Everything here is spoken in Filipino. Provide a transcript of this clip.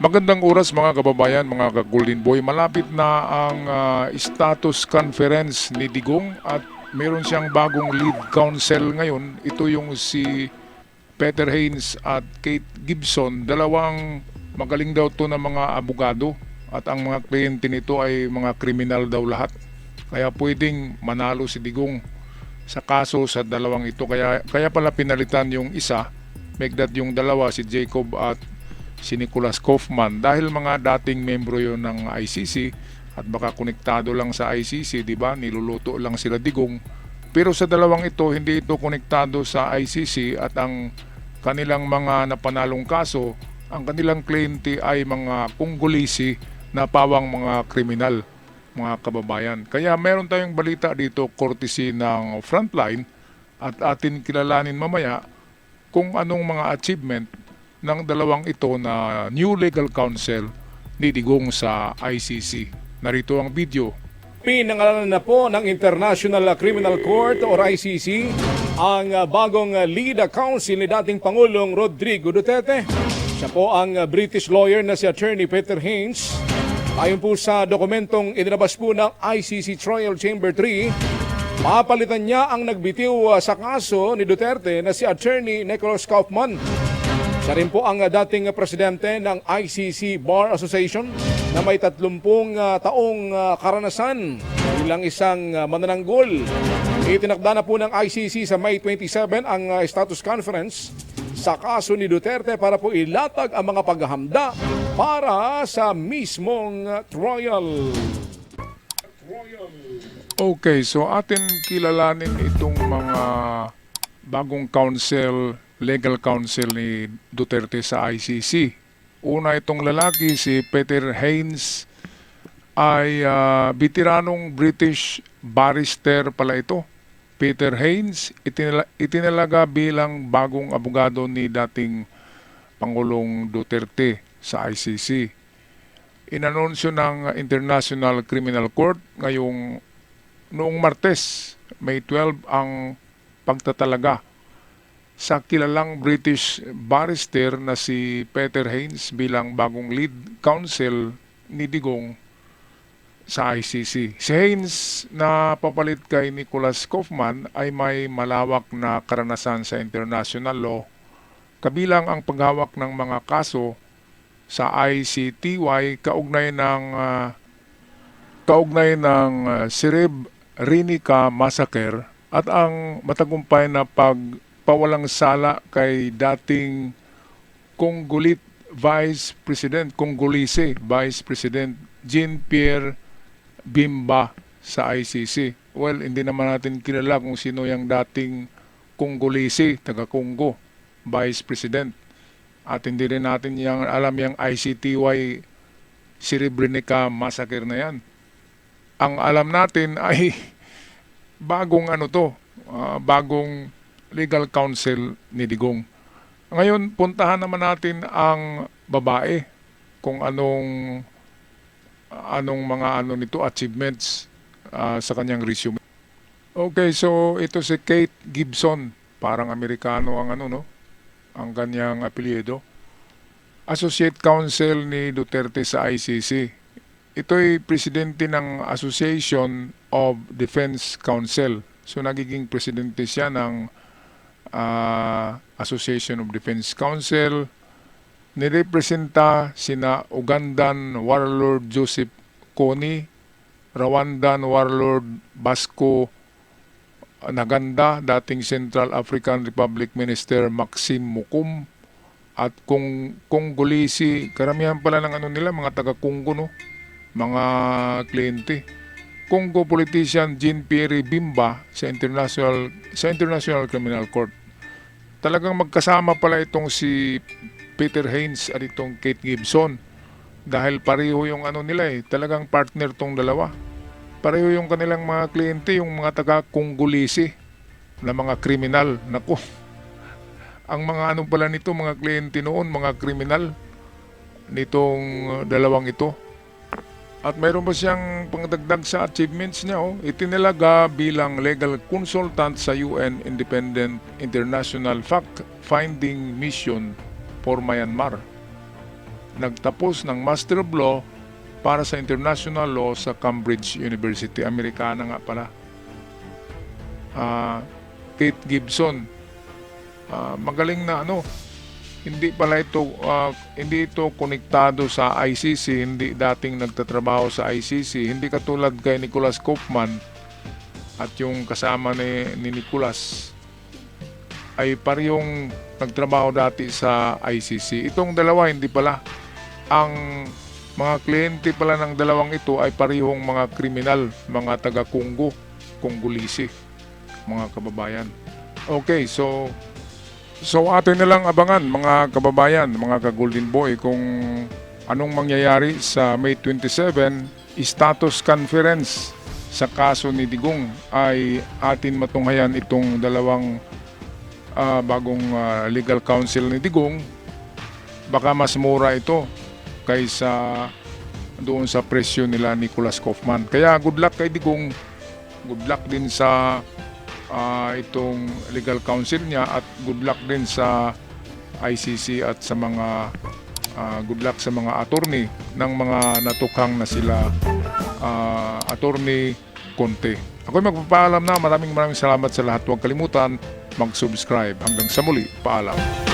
Magandang oras mga kababayan, mga ka-Golden Boy. Malapit na ang status conference ni Digong at meron siyang bagong lead counsel ngayon. Ito yung si Peter Haynes at Kate Gibson. Dalawang magaling daw to na mga abogado at ang mga kliyente nito ay mga kriminal daw lahat. Kaya pwedeng manalo si Digong sa kaso sa dalawang ito. Kaya pala pinalitan yung isa, make that yung dalawa, si Jacob at si Nicholas Kaufman, dahil mga dating membro yon ng ICC at baka konektado lang sa ICC, di ba? Niluluto lang sila Digong. Pero sa dalawang ito, hindi ito konektado sa ICC at ang kanilang mga napanalong kaso, ang kanilang kliyente ay mga Kongolese na pawang mga kriminal, mga kababayan. Kaya meron tayong balita dito courtesy ng Frontline at atin kilalanin mamaya kung anong mga achievement ng dalawang ito na new legal counsel ni Digong sa ICC. Narito ang video. Pinangalanan na po ng International Criminal Court or ICC ang bagong lead counsel ni dating Pangulong Rodrigo Duterte. Siya po ang British lawyer na si Attorney Peter Haynes. Ayon po sa dokumentong inilabas po ng ICC Trial Chamber 3, papalitan niya ang nagbitiw sa kaso ni Duterte na si Attorney Nicholas Kaufman. Siya rin po ang dating presidente ng ICC Bar Association na may 30 taong karanasan bilang isang manananggol. Itinakda na po ng ICC sa May 27 ang status conference sa kaso ni Duterte para po ilatag ang mga paghahanda para sa mismong trial. Okay, so atin kilalanin itong mga bagong legal counsel ni Duterte sa ICC. Una, itong lalaki, si Peter Haynes, ay veteranong British barrister pala ito. Peter Haynes, itinalaga bilang bagong abogado ni dating Pangulong Duterte sa ICC. Inanunsyo ng International Criminal Court noong Martes, May 12, ang pagtatalaga sa kilalang British barrister na si Peter Haynes bilang bagong lead counsel ni Digong sa ICC. Si Haynes na papalit kay Nicholas Kaufman ay may malawak na karanasan sa international law, kabilang ang paghawak ng mga kaso sa ICTY kaugnay ng Srebrenica massacre at ang matagumpay na pagpawalang sala kay dating Congolese Vice President Jean-Pierre Bemba sa ICC. Well, hindi naman natin kilala kung sino yung dating Congolese, taga-Congo, Vice President. At hindi rin natin alam yung ICTY Srebrenica massacre na yan. Ang alam natin ay bagong bagong legal counsel ni Digong. Ngayon, puntahan naman natin ang babae kung anong mga nito achievements sa kanyang resume. Okay, so ito si Kate Gibson, parang Amerikano ang ang kanyang apelyido. Associate Counsel ni Duterte sa ICC. Ito'y presidente ng Association of Defense Counsel. So nagiging presidente siya ng Association of Defense Counsel. Nirepresenta sina Ugandan warlord Joseph Kony, Rwandan warlord Basco Naganda, dating Central African Republic Minister Maxime Mukum, at Congolese, karamihan pala ng nila, mga taga-Congo, mga kliyente. Congo politician Jean-Pierre Bemba sa International Criminal Court. Talagang magkasama pala itong si Peter Haynes at itong Kate Gibson dahil pareho yung nila talagang partner tong dalawa. Pareho yung kanilang mga kliyente, yung mga taga-Congolese na mga kriminal. Naku, ang mga pala nito, mga kliyente noon, mga kriminal nitong dalawang ito. At mayroon pa siyang pangdagdag sa achievements niya. Itinalaga bilang legal consultant sa UN Independent International Fact-Finding Mission for Myanmar. nagtapos ng Master of Law para sa International Law sa Cambridge University. Amerikana nga pala. Kate Gibson. Magaling na hindi pala ito, hindi ito konektado sa ICC, hindi dating nagtatrabaho sa ICC, hindi katulad kay Nicholas Kaufman at yung kasama ni Nicholas ay parehong nagtrabaho dati sa ICC. Itong dalawa hindi pala. Ang mga kliyente pala ng dalawang ito ay parehong mga kriminal, mga taga-Congo, Congolese, mga kababayan. Okay, so atin na lang abangan mga kababayan, mga ka-Golden Boy, kung anong mangyayari sa May 27 status conference sa kaso ni Digong. Ay atin matunghayan itong dalawang bagong legal counsel ni Digong. Baka mas mura ito kaysa doon sa presyo nila Nicholas Kaufman. Kaya good luck kay Digong, good luck din sa itong legal counsel niya, at good luck din sa ICC at sa mga good luck sa mga attorney ng mga natukhang na sila attorney Conte. Ako'y magpapaalam na. Maraming salamat sa lahat. Huwag kalimutan mag-subscribe. Hanggang sa muli, paalam.